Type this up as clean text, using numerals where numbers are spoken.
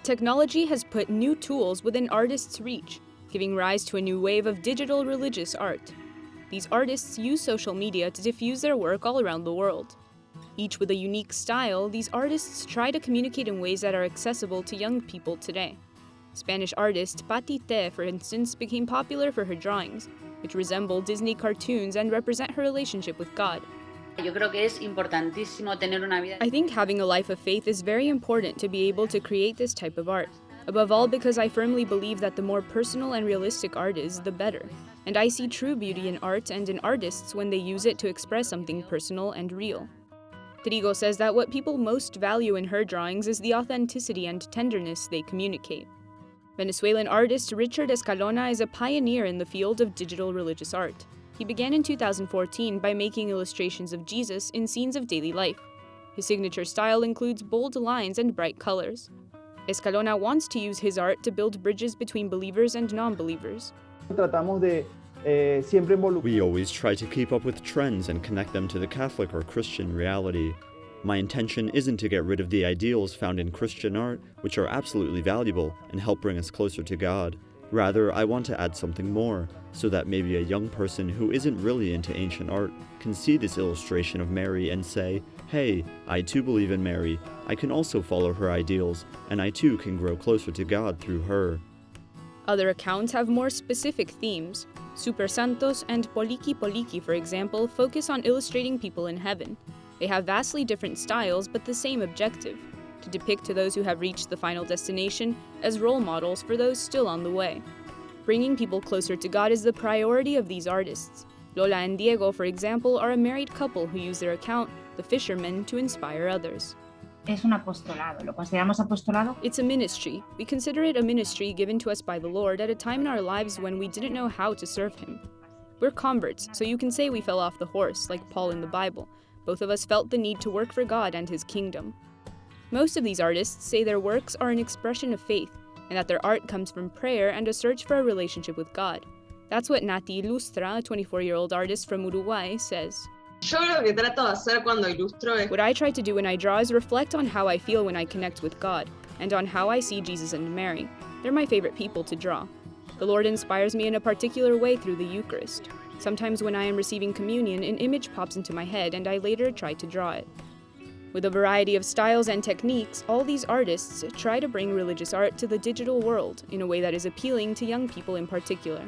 Technology has put new tools within artists' reach, giving rise to a new wave of digital religious art. These artists use social media to diffuse their work all around the world. Each with a unique style, these artists try to communicate in ways that are accessible to young people today. Spanish artist Pati Te, for instance, became popular for her drawings, which resemble Disney cartoons and represent her relationship with God. Yo creo que es importantísimo tener una vida. I think having a life of faith is very important to be able to create this type of art. Above all, because I firmly believe that the more personal and realistic art is, the better. And I see true beauty in art and in artists when they use it to express something personal and real. Trigo says that what people most value in her drawings is the authenticity and tenderness they communicate. Venezuelan artist Richard Escalona is a pioneer in the field of digital religious art. He began in 2014 by making illustrations of Jesus in scenes of daily life. His signature style includes bold lines and bright colors. Escalona wants to use his art to build bridges between believers and non-believers. We always try to keep up with trends and connect them to the Catholic or Christian reality. My intention isn't to get rid of the ideals found in Christian art, which are absolutely valuable and help bring us closer to God. Rather, I want to add something more, so that maybe a young person who isn't really into ancient art can see this illustration of Mary and say, hey, I too believe in Mary, I can also follow her ideals, and I too can grow closer to God through her. Other accounts have more specific themes. Super Santos and Poliki Poliki, for example, focus on illustrating people in heaven. They have vastly different styles, but the same objective: to depict to those who have reached the final destination as role models for those still on the way. Bringing people closer to God is the priority of these artists. Lola and Diego, for example, are a married couple who use their account, The Fishermen, to inspire others. Es un apostolado. ¿Lo consideramos apostolado? It's a ministry. We consider it a ministry given to us by the Lord at a time in our lives when we didn't know how to serve Him. We're converts, so you can say we fell off the horse, like Paul in the Bible. Both of us felt the need to work for God and His kingdom. Most of these artists say their works are an expression of faith, and that their art comes from prayer and a search for a relationship with God. That's what Nati Ilustra, a 24-year-old artist from Uruguay, says. Yo lo que trato de hacer cuando ilustro es... What I try to do when I draw is reflect on how I feel when I connect with God, and on how I see Jesus and Mary. They're my favorite people to draw. The Lord inspires me in a particular way through the Eucharist. Sometimes when I am receiving communion, an image pops into my head and I later try to draw it. With a variety of styles and techniques, all these artists try to bring religious art to the digital world in a way that is appealing to young people in particular.